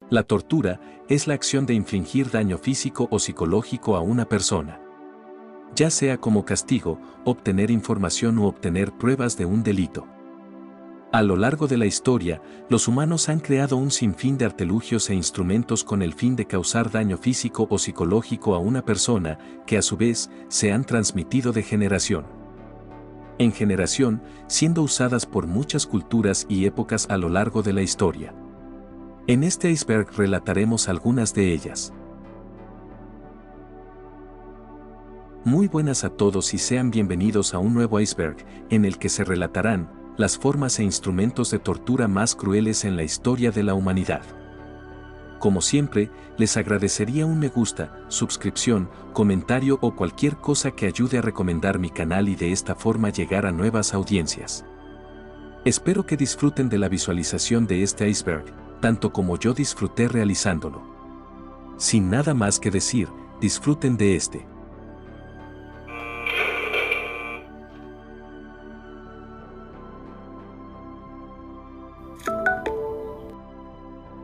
La tortura es la acción de infligir daño físico o psicológico a una persona, ya sea como castigo, obtener información u obtener pruebas de un delito. A lo largo de la historia, los humanos han creado un sinfín de artilugios e instrumentos con el fin de causar daño físico o psicológico a una persona, que a su vez se han transmitido de generación en generación, siendo usadas por muchas culturas y épocas a lo largo de la historia. En este iceberg relataremos algunas de ellas. Muy buenas a todos y sean bienvenidos a un nuevo iceberg, en el que se relatarán las formas e instrumentos de tortura más crueles en la historia de la humanidad. Como siempre, les agradecería un me gusta, suscripción, comentario o cualquier cosa que ayude a recomendar mi canal y de esta forma llegar a nuevas audiencias. Espero que disfruten de la visualización de este iceberg, tanto como yo disfruté realizándolo. Sin nada más que decir, disfruten de este.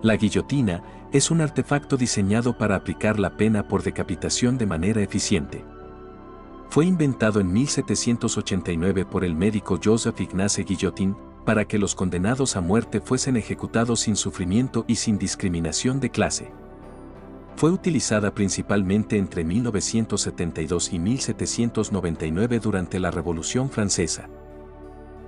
La guillotina es un artefacto diseñado para aplicar la pena por decapitación de manera eficiente. Fue inventado en 1789 por el médico Joseph Ignace Guillotin, para que los condenados a muerte fuesen ejecutados sin sufrimiento y sin discriminación de clase. Fue utilizada principalmente entre 1972 y 1799 durante la Revolución Francesa.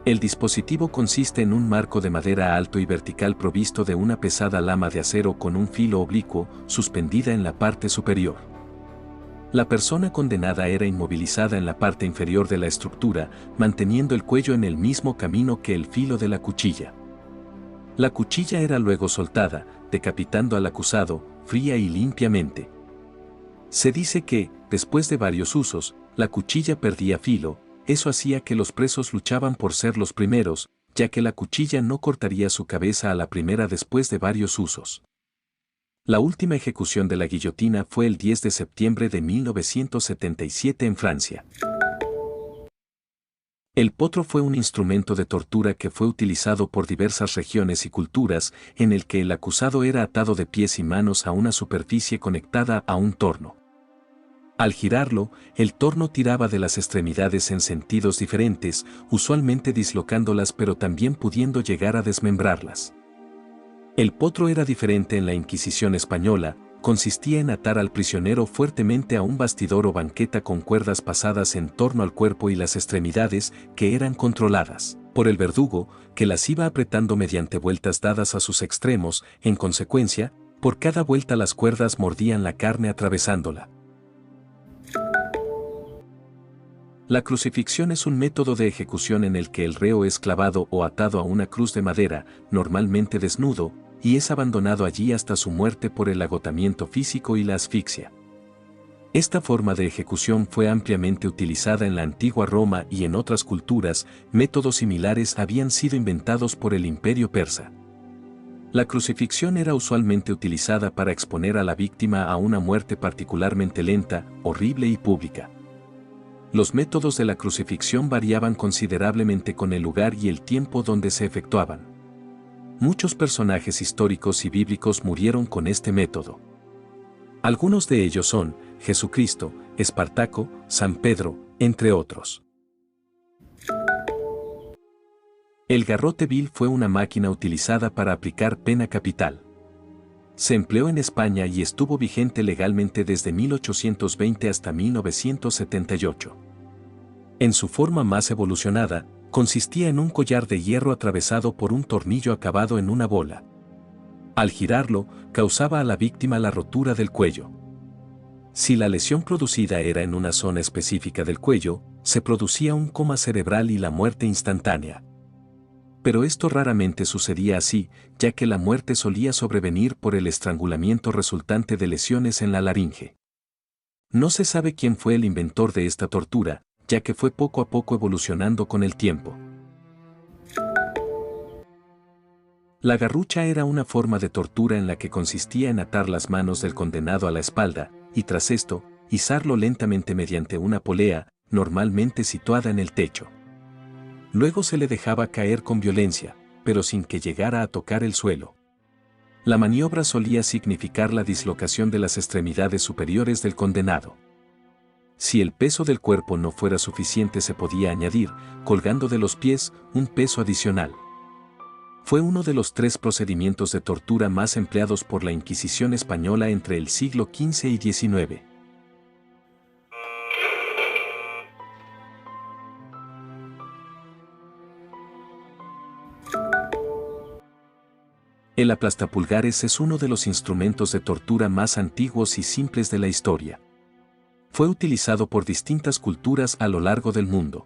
El dispositivo consiste en un marco de madera alto y vertical provisto de una pesada lama de acero con un filo oblicuo suspendida en la parte superior. La persona condenada era inmovilizada en la parte inferior de la estructura, manteniendo el cuello en el mismo camino que el filo de la cuchilla. La cuchilla era luego soltada, decapitando al acusado, fría y limpiamente. Se dice que, después de varios usos, la cuchilla perdía filo. Eso hacía que los presos luchaban por ser los primeros, ya que la cuchilla no cortaría su cabeza a la primera después de varios usos. La última ejecución de la guillotina fue el 10 de septiembre de 1977 en Francia. El potro fue un instrumento de tortura que fue utilizado por diversas regiones y culturas, en el que el acusado era atado de pies y manos a una superficie conectada a un torno. Al girarlo, el torno tiraba de las extremidades en sentidos diferentes, usualmente dislocándolas pero también pudiendo llegar a desmembrarlas. El potro era diferente en la Inquisición española, consistía en atar al prisionero fuertemente a un bastidor o banqueta con cuerdas pasadas en torno al cuerpo y las extremidades, que eran controladas por el verdugo, que las iba apretando mediante vueltas dadas a sus extremos. En consecuencia, por cada vuelta las cuerdas mordían la carne atravesándola. La crucifixión es un método de ejecución en el que el reo es clavado o atado a una cruz de madera, normalmente desnudo, y es abandonado allí hasta su muerte por el agotamiento físico y la asfixia. Esta forma de ejecución fue ampliamente utilizada en la antigua Roma y en otras culturas. Métodos similares habían sido inventados por el Imperio Persa. La crucifixión era usualmente utilizada para exponer a la víctima a una muerte particularmente lenta, horrible y pública. Los métodos de la crucifixión variaban considerablemente con el lugar y el tiempo donde se efectuaban. Muchos personajes históricos y bíblicos murieron con este método. Algunos de ellos son Jesucristo, Espartaco, San Pedro, entre otros. El garrote vil fue una máquina utilizada para aplicar pena capital. Se empleó en España y estuvo vigente legalmente desde 1820 hasta 1978. En su forma más evolucionada, consistía en un collar de hierro atravesado por un tornillo acabado en una bola. Al girarlo, causaba a la víctima la rotura del cuello. Si la lesión producida era en una zona específica del cuello, se producía un coma cerebral y la muerte instantánea. Pero esto raramente sucedía así, ya que la muerte solía sobrevenir por el estrangulamiento resultante de lesiones en la laringe. No se sabe quién fue el inventor de esta tortura, ya que fue poco a poco evolucionando con el tiempo. La garrucha era una forma de tortura en la que consistía en atar las manos del condenado a la espalda, y tras esto, izarlo lentamente mediante una polea, normalmente situada en el techo. Luego se le dejaba caer con violencia, pero sin que llegara a tocar el suelo. La maniobra solía significar la dislocación de las extremidades superiores del condenado. Si el peso del cuerpo no fuera suficiente, se podía añadir, colgando de los pies, un peso adicional. Fue uno de los 3 procedimientos de tortura más empleados por la Inquisición española entre el siglo XV y XIX. El aplastapulgares es uno de los instrumentos de tortura más antiguos y simples de la historia. Fue utilizado por distintas culturas a lo largo del mundo.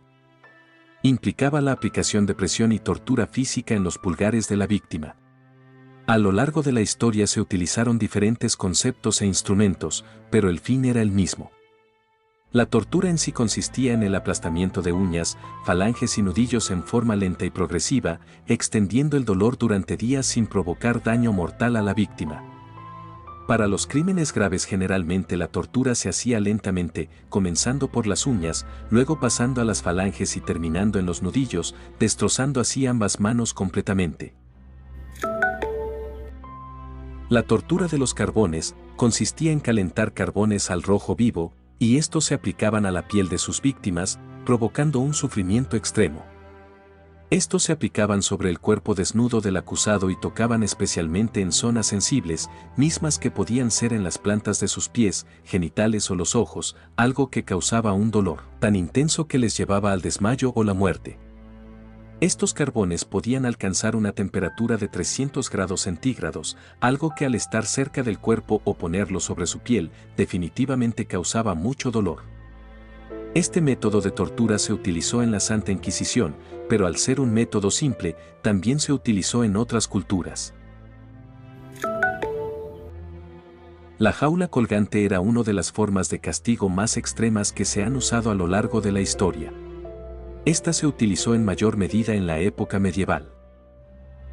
Implicaba la aplicación de presión y tortura física en los pulgares de la víctima. A lo largo de la historia se utilizaron diferentes conceptos e instrumentos, pero el fin era el mismo. La tortura en sí consistía en el aplastamiento de uñas, falanges y nudillos en forma lenta y progresiva, extendiendo el dolor durante días sin provocar daño mortal a la víctima. Para los crímenes graves generalmente la tortura se hacía lentamente, comenzando por las uñas, luego pasando a las falanges y terminando en los nudillos, destrozando así ambas manos completamente. La tortura de los carbones consistía en calentar carbones al rojo vivo, y estos se aplicaban a la piel de sus víctimas, provocando un sufrimiento extremo. Estos se aplicaban sobre el cuerpo desnudo del acusado y tocaban especialmente en zonas sensibles, mismas que podían ser en las plantas de sus pies, genitales o los ojos, algo que causaba un dolor tan intenso que les llevaba al desmayo o la muerte. Estos carbones podían alcanzar una temperatura de 300 grados centígrados, algo que al estar cerca del cuerpo o ponerlo sobre su piel, definitivamente causaba mucho dolor. Este método de tortura se utilizó en la Santa Inquisición, pero al ser un método simple, también se utilizó en otras culturas. La jaula colgante era una de las formas de castigo más extremas que se han usado a lo largo de la historia. Esta se utilizó en mayor medida en la época medieval.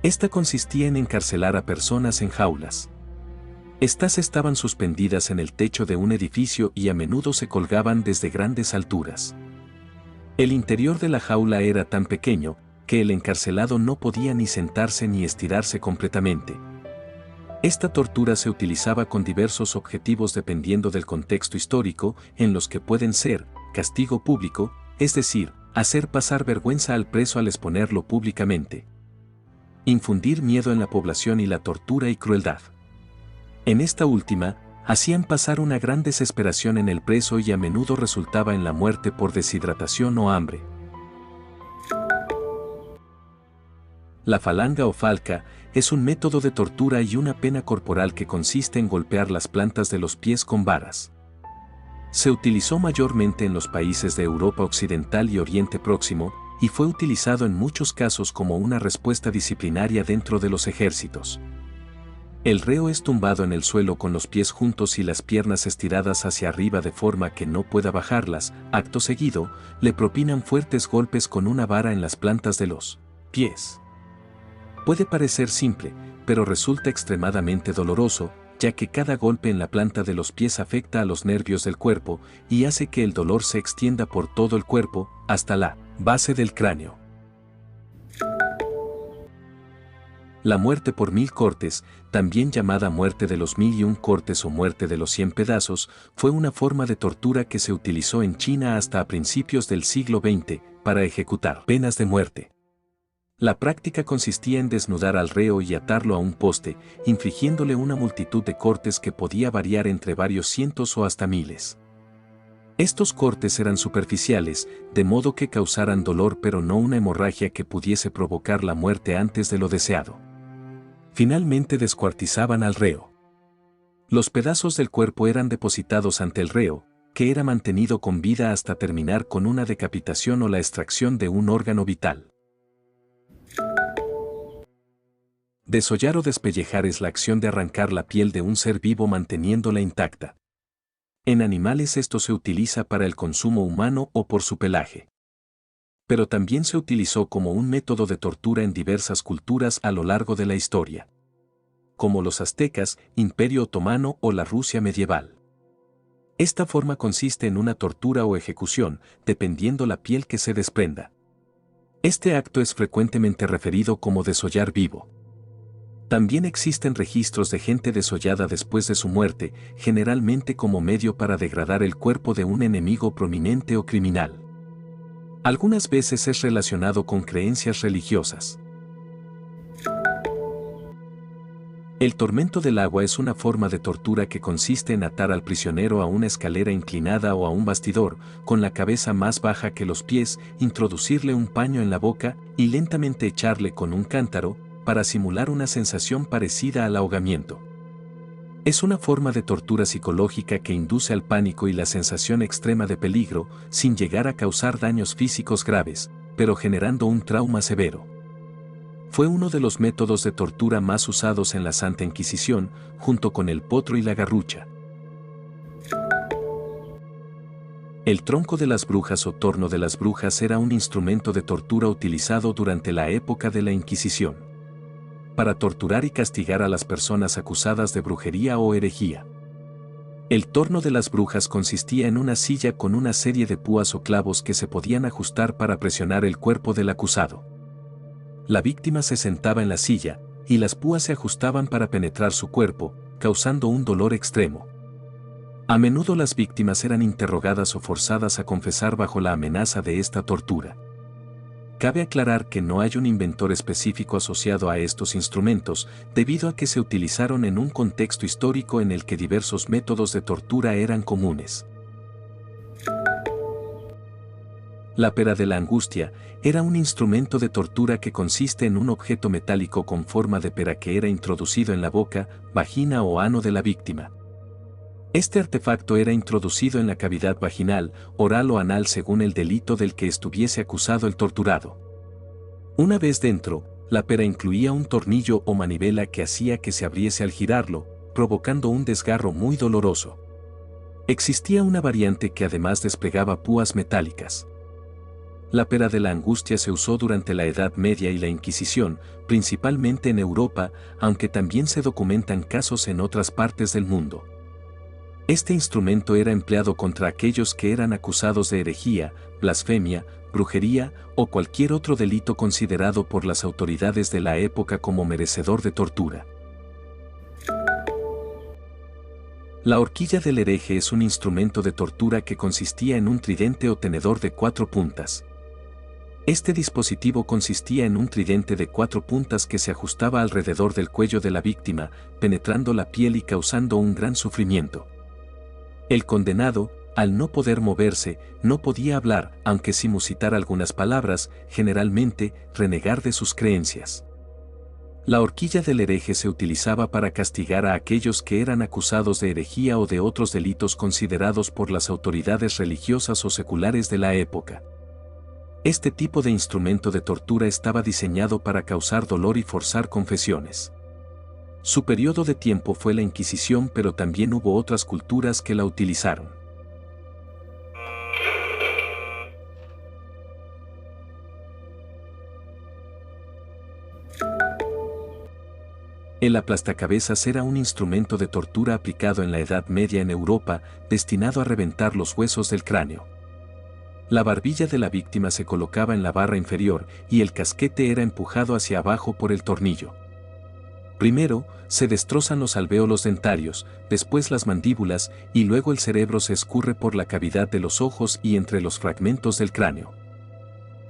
Esta consistía en encarcelar a personas en jaulas. Estas estaban suspendidas en el techo de un edificio y a menudo se colgaban desde grandes alturas. El interior de la jaula era tan pequeño que el encarcelado no podía ni sentarse ni estirarse completamente. Esta tortura se utilizaba con diversos objetivos dependiendo del contexto histórico, en los que pueden ser castigo público, es decir, hacer pasar vergüenza al preso al exponerlo públicamente. Infundir miedo en la población y la tortura y crueldad. En esta última, hacían pasar una gran desesperación en el preso y a menudo resultaba en la muerte por deshidratación o hambre. La falanga o falca es un método de tortura y una pena corporal que consiste en golpear las plantas de los pies con varas. Se utilizó mayormente en los países de Europa Occidental y Oriente Próximo, y fue utilizado en muchos casos como una respuesta disciplinaria dentro de los ejércitos. El reo es tumbado en el suelo con los pies juntos y las piernas estiradas hacia arriba de forma que no pueda bajarlas. Acto seguido, le propinan fuertes golpes con una vara en las plantas de los pies. Puede parecer simple, pero resulta extremadamente doloroso, ya que cada golpe en la planta de los pies afecta a los nervios del cuerpo y hace que el dolor se extienda por todo el cuerpo, hasta la base del cráneo. La muerte por 1000 cortes, también llamada muerte de los 1001 cortes o muerte de los 100 pedazos, fue una forma de tortura que se utilizó en China hasta a principios del siglo XX para ejecutar penas de muerte. La práctica consistía en desnudar al reo y atarlo a un poste, infligiéndole una multitud de cortes que podía variar entre varios cientos o hasta miles. Estos cortes eran superficiales, de modo que causaran dolor pero no una hemorragia que pudiese provocar la muerte antes de lo deseado. Finalmente descuartizaban al reo. Los pedazos del cuerpo eran depositados ante el reo, que era mantenido con vida hasta terminar con una decapitación o la extracción de un órgano vital. Desollar o despellejar es la acción de arrancar la piel de un ser vivo manteniéndola intacta. En animales esto se utiliza para el consumo humano o por su pelaje. Pero también se utilizó como un método de tortura en diversas culturas a lo largo de la historia, como los aztecas, Imperio Otomano o la Rusia medieval. Esta forma consiste en una tortura o ejecución, dependiendo la piel que se desprenda. Este acto es frecuentemente referido como desollar vivo. También existen registros de gente desollada después de su muerte, generalmente como medio para degradar el cuerpo de un enemigo prominente o criminal. Algunas veces es relacionado con creencias religiosas. El tormento del agua es una forma de tortura que consiste en atar al prisionero a una escalera inclinada o a un bastidor, con la cabeza más baja que los pies, introducirle un paño en la boca y lentamente echarle con un cántaro, para simular una sensación parecida al ahogamiento. Es una forma de tortura psicológica que induce al pánico y la sensación extrema de peligro, sin llegar a causar daños físicos graves, pero generando un trauma severo. Fue uno de los métodos de tortura más usados en la Santa Inquisición, junto con el potro y la garrucha. El tronco de las brujas o torno de las brujas era un instrumento de tortura utilizado durante la época de la Inquisición, para torturar y castigar a las personas acusadas de brujería o herejía. El torno de las brujas consistía en una silla con una serie de púas o clavos que se podían ajustar para presionar el cuerpo del acusado. La víctima se sentaba en la silla, y las púas se ajustaban para penetrar su cuerpo, causando un dolor extremo. A menudo las víctimas eran interrogadas o forzadas a confesar bajo la amenaza de esta tortura. Cabe aclarar que no hay un inventor específico asociado a estos instrumentos, debido a que se utilizaron en un contexto histórico en el que diversos métodos de tortura eran comunes. La pera de la angustia era un instrumento de tortura que consiste en un objeto metálico con forma de pera que era introducido en la boca, vagina o ano de la víctima. Este artefacto era introducido en la cavidad vaginal, oral o anal según el delito del que estuviese acusado el torturado. Una vez dentro, la pera incluía un tornillo o manivela que hacía que se abriese al girarlo, provocando un desgarro muy doloroso. Existía una variante que además desplegaba púas metálicas. La pera de la angustia se usó durante la Edad Media y la Inquisición, principalmente en Europa, aunque también se documentan casos en otras partes del mundo. Este instrumento era empleado contra aquellos que eran acusados de herejía, blasfemia, brujería o cualquier otro delito considerado por las autoridades de la época como merecedor de tortura. La horquilla del hereje es un instrumento de tortura que consistía en un tridente o tenedor de 4 puntas. Este dispositivo consistía en un tridente de 4 puntas que se ajustaba alrededor del cuello de la víctima, penetrando la piel y causando un gran sufrimiento. El condenado, al no poder moverse, no podía hablar, aunque sí musitar algunas palabras, generalmente, renegar de sus creencias. La horquilla del hereje se utilizaba para castigar a aquellos que eran acusados de herejía o de otros delitos considerados por las autoridades religiosas o seculares de la época. Este tipo de instrumento de tortura estaba diseñado para causar dolor y forzar confesiones. Su periodo de tiempo fue la Inquisición, pero también hubo otras culturas que la utilizaron. El aplastacabezas era un instrumento de tortura aplicado en la Edad Media en Europa, destinado a reventar los huesos del cráneo. La barbilla de la víctima se colocaba en la barra inferior y el casquete era empujado hacia abajo por el tornillo. Primero, se destrozan los alvéolos dentarios, después las mandíbulas y luego el cerebro se escurre por la cavidad de los ojos y entre los fragmentos del cráneo.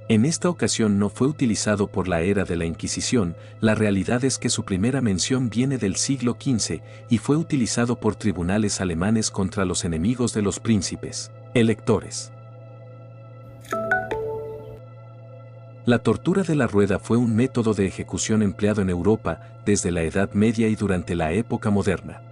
En esta ocasión no fue utilizado por la era de la Inquisición, la realidad es que su primera mención viene del siglo XV y fue utilizado por tribunales alemanes contra los enemigos de los príncipes, electores. La tortura de la rueda fue un método de ejecución empleado en Europa desde la Edad Media y durante la época moderna.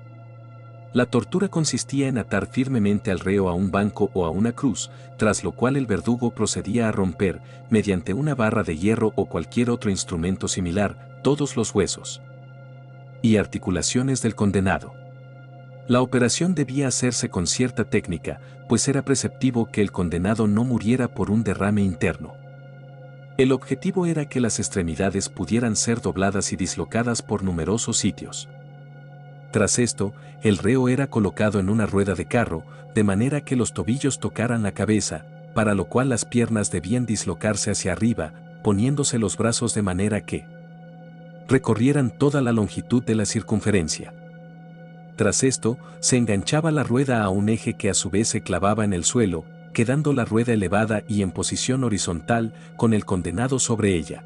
La tortura consistía en atar firmemente al reo a un banco o a una cruz, tras lo cual el verdugo procedía a romper, mediante una barra de hierro o cualquier otro instrumento similar, todos los huesos y articulaciones del condenado. La operación debía hacerse con cierta técnica, pues era preceptivo que el condenado no muriera por un derrame interno. El objetivo era que las extremidades pudieran ser dobladas y dislocadas por numerosos sitios. Tras esto, el reo era colocado en una rueda de carro, de manera que los tobillos tocaran la cabeza, para lo cual las piernas debían dislocarse hacia arriba, poniéndose los brazos de manera que recorrieran toda la longitud de la circunferencia. Tras esto, se enganchaba la rueda a un eje que a su vez se clavaba en el suelo, quedando la rueda elevada y en posición horizontal, con el condenado sobre ella.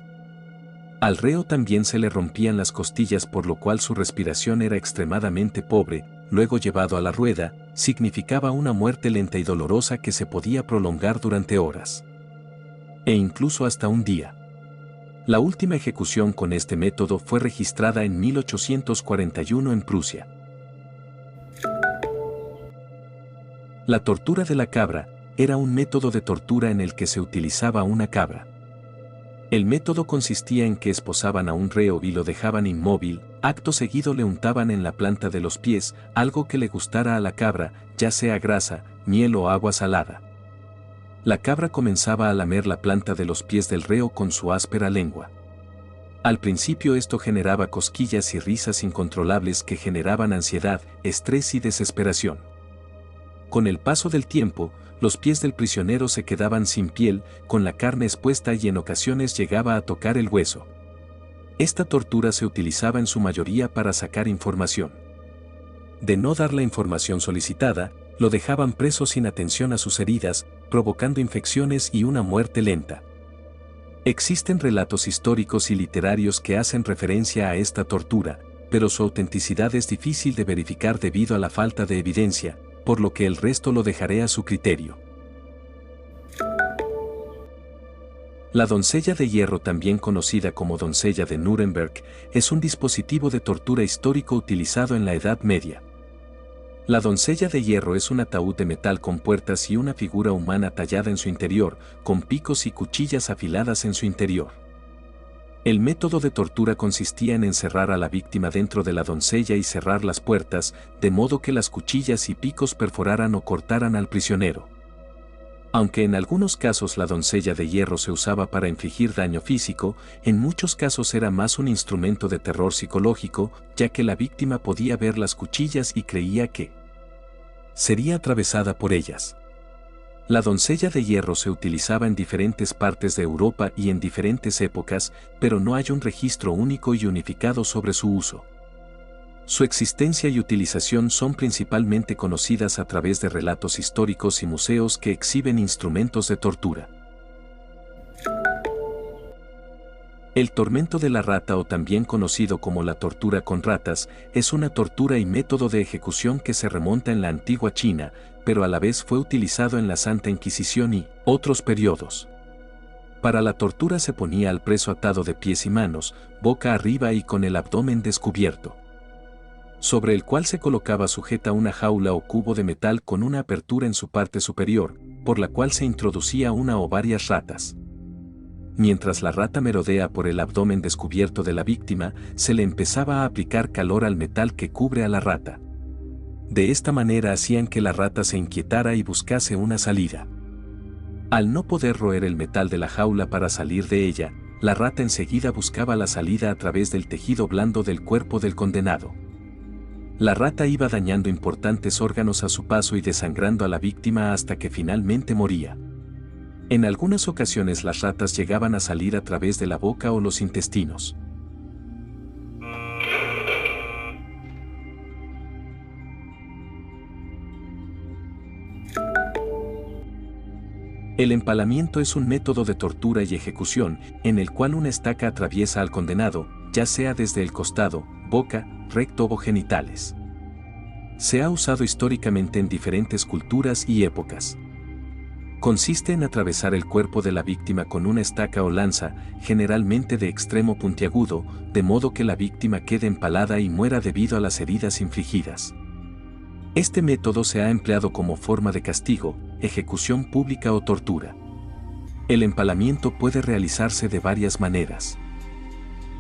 Al reo también se le rompían las costillas, por lo cual su respiración era extremadamente pobre. Luego llevado a la rueda, significaba una muerte lenta y dolorosa que se podía prolongar durante horas. E incluso hasta un día. La última ejecución con este método fue registrada en 1841 en Prusia. La tortura de la cabra era un método de tortura en el que se utilizaba una cabra. El método consistía en que esposaban a un reo y lo dejaban inmóvil, acto seguido le untaban en la planta de los pies algo que le gustara a la cabra, ya sea grasa, miel o agua salada. La cabra comenzaba a lamer la planta de los pies del reo con su áspera lengua. Al principio esto generaba cosquillas y risas incontrolables que generaban ansiedad, estrés y desesperación. Con el paso del tiempo, los pies del prisionero se quedaban sin piel, con la carne expuesta y en ocasiones llegaba a tocar el hueso. Esta tortura se utilizaba en su mayoría para sacar información. De no dar la información solicitada, lo dejaban preso sin atención a sus heridas, provocando infecciones y una muerte lenta. Existen relatos históricos y literarios que hacen referencia a esta tortura, pero su autenticidad es difícil de verificar debido a la falta de evidencia, por lo que el resto lo dejaré a su criterio. La doncella de hierro, también conocida como doncella de Nuremberg, es un dispositivo de tortura histórico utilizado en la Edad Media. La doncella de hierro es un ataúd de metal con puertas y una figura humana tallada en su interior, con picos y cuchillas afiladas en su interior. El método de tortura consistía en encerrar a la víctima dentro de la doncella y cerrar las puertas, de modo que las cuchillas y picos perforaran o cortaran al prisionero. Aunque en algunos casos la doncella de hierro se usaba para infligir daño físico, en muchos casos era más un instrumento de terror psicológico, ya que la víctima podía ver las cuchillas y creía que sería atravesada por ellas. La doncella de hierro se utilizaba en diferentes partes de Europa y en diferentes épocas, pero no hay un registro único y unificado sobre su uso. Su existencia y utilización son principalmente conocidas a través de relatos históricos y museos que exhiben instrumentos de tortura. El tormento de la rata, o también conocido como la tortura con ratas, es una tortura y método de ejecución que se remonta en la antigua China, pero a la vez fue utilizado en la Santa Inquisición y otros periodos. Para la tortura se ponía al preso atado de pies y manos, boca arriba y con el abdomen descubierto, sobre el cual se colocaba sujeta una jaula o cubo de metal con una apertura en su parte superior, por la cual se introducía una o varias ratas. Mientras la rata merodea por el abdomen descubierto de la víctima, se le empezaba a aplicar calor al metal que cubre a la rata. De esta manera hacían que la rata se inquietara y buscase una salida. Al no poder roer el metal de la jaula para salir de ella, la rata enseguida buscaba la salida a través del tejido blando del cuerpo del condenado. La rata iba dañando importantes órganos a su paso y desangrando a la víctima hasta que finalmente moría. En algunas ocasiones las ratas llegaban a salir a través de la boca o los intestinos. El empalamiento es un método de tortura y ejecución en el cual una estaca atraviesa al condenado, ya sea desde el costado, boca, recto o genitales. Se ha usado históricamente en diferentes culturas y épocas. Consiste en atravesar el cuerpo de la víctima con una estaca o lanza, generalmente de extremo puntiagudo, de modo que la víctima quede empalada y muera debido a las heridas infligidas. Este método se ha empleado como forma de castigo, ejecución pública o tortura. El empalamiento puede realizarse de varias maneras.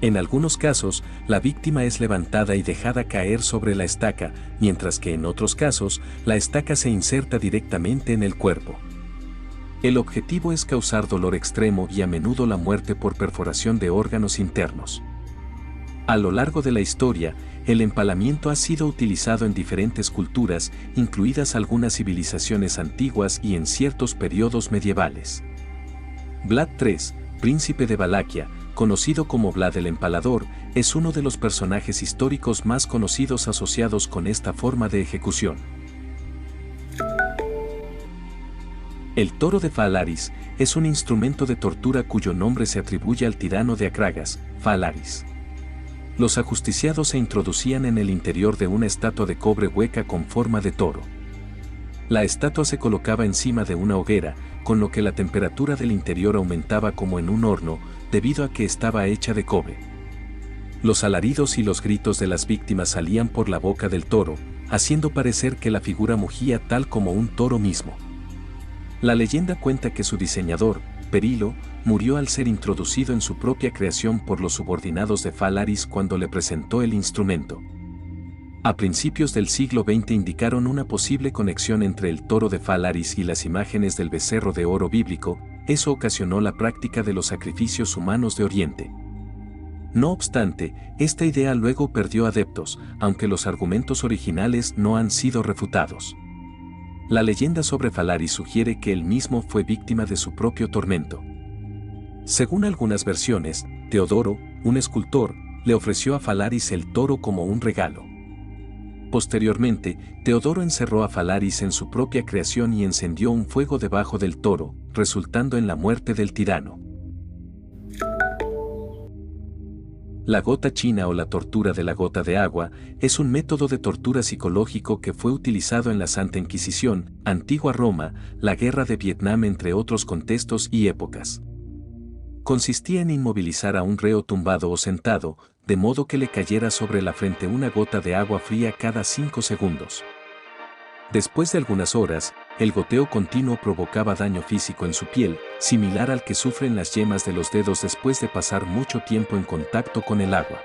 En algunos casos, la víctima es levantada y dejada caer sobre la estaca, mientras que en otros casos, la estaca se inserta directamente en el cuerpo. El objetivo es causar dolor extremo y a menudo la muerte por perforación de órganos internos. A lo largo de la historia, el empalamiento ha sido utilizado en diferentes culturas, incluidas algunas civilizaciones antiguas y en ciertos periodos medievales. Vlad III, príncipe de Valaquia, conocido como Vlad el Empalador, es uno de los personajes históricos más conocidos asociados con esta forma de ejecución. El toro de Phalaris es un instrumento de tortura cuyo nombre se atribuye al tirano de Akragas, Phalaris. Los ajusticiados se introducían en el interior de una estatua de cobre hueca con forma de toro. La estatua se colocaba encima de una hoguera, con lo que la temperatura del interior aumentaba como en un horno, debido a que estaba hecha de cobre. Los alaridos y los gritos de las víctimas salían por la boca del toro, haciendo parecer que la figura mugía tal como un toro mismo. La leyenda cuenta que su diseñador, Perilo, murió al ser introducido en su propia creación por los subordinados de Phalaris cuando le presentó el instrumento. A principios del siglo XX indicaron una posible conexión entre el toro de Phalaris y las imágenes del becerro de oro bíblico. Eso ocasionó la práctica de los sacrificios humanos de Oriente. No obstante, esta idea luego perdió adeptos, aunque los argumentos originales no han sido refutados. La leyenda sobre Phalaris sugiere que él mismo fue víctima de su propio tormento. Según algunas versiones, Teodoro, un escultor, le ofreció a Phalaris el toro como un regalo. Posteriormente, Teodoro encerró a Phalaris en su propia creación y encendió un fuego debajo del toro, resultando en la muerte del tirano. La gota china o la tortura de la gota de agua es un método de tortura psicológico que fue utilizado en la Santa Inquisición, Antigua Roma, la Guerra de Vietnam entre otros contextos y épocas. Consistía en inmovilizar a un reo tumbado o sentado, de modo que le cayera sobre la frente una gota de agua fría cada 5 segundos. Después de algunas horas, el goteo continuo provocaba daño físico en su piel, similar al que sufren las yemas de los dedos después de pasar mucho tiempo en contacto con el agua.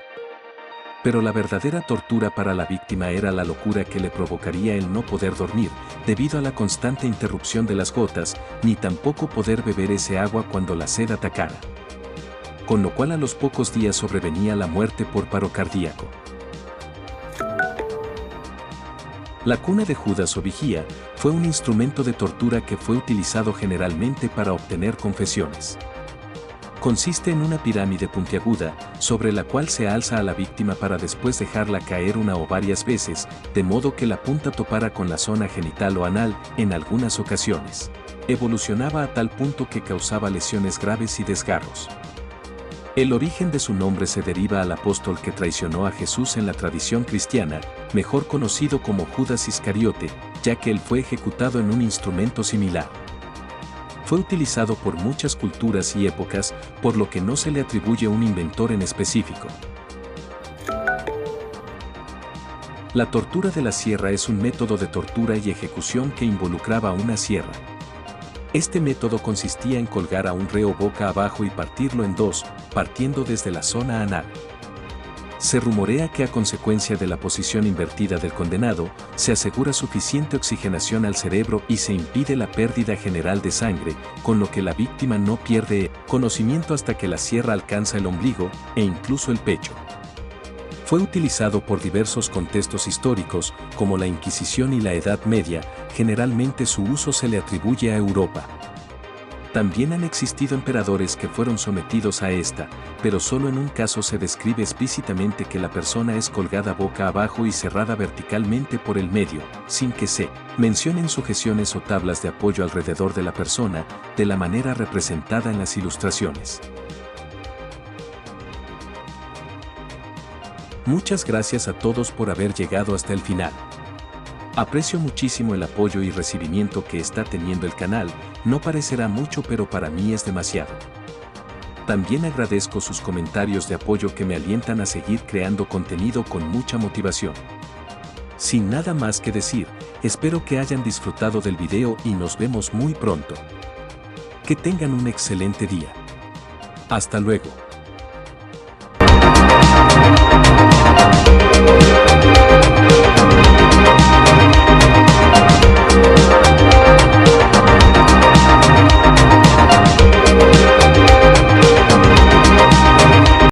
Pero la verdadera tortura para la víctima era la locura que le provocaría el no poder dormir, debido a la constante interrupción de las gotas, ni tampoco poder beber ese agua cuando la sed atacara. Con lo cual a los pocos días sobrevenía la muerte por paro cardíaco. La cuna de Judas o vigía fue un instrumento de tortura que fue utilizado generalmente para obtener confesiones. Consiste en una pirámide puntiaguda, sobre la cual se alza a la víctima para después dejarla caer una o varias veces, de modo que la punta topara con la zona genital o anal, en algunas ocasiones. Evolucionaba a tal punto que causaba lesiones graves y desgarros. El origen de su nombre se deriva al apóstol que traicionó a Jesús en la tradición cristiana, mejor conocido como Judas Iscariote, ya que él fue ejecutado en un instrumento similar. Fue utilizado por muchas culturas y épocas, por lo que no se le atribuye un inventor en específico. La tortura de la sierra es un método de tortura y ejecución que involucraba una sierra. Este método consistía en colgar a un reo boca abajo y partirlo en dos, partiendo desde la zona anal. Se rumorea que a consecuencia de la posición invertida del condenado, se asegura suficiente oxigenación al cerebro y se impide la pérdida general de sangre, con lo que la víctima no pierde conocimiento hasta que la sierra alcanza el ombligo e incluso el pecho. Fue utilizado por diversos contextos históricos, como la Inquisición y la Edad Media. Generalmente su uso se le atribuye a Europa. También han existido emperadores que fueron sometidos a esta, pero solo en un caso se describe explícitamente que la persona es colgada boca abajo y cerrada verticalmente por el medio, sin que se mencionen sujeciones o tablas de apoyo alrededor de la persona, de la manera representada en las ilustraciones. Muchas gracias a todos por haber llegado hasta el final. Aprecio muchísimo el apoyo y recibimiento que está teniendo el canal, no parecerá mucho pero para mí es demasiado. También agradezco sus comentarios de apoyo que me alientan a seguir creando contenido con mucha motivación. Sin nada más que decir, espero que hayan disfrutado del video y nos vemos muy pronto. Que tengan un excelente día. Hasta luego.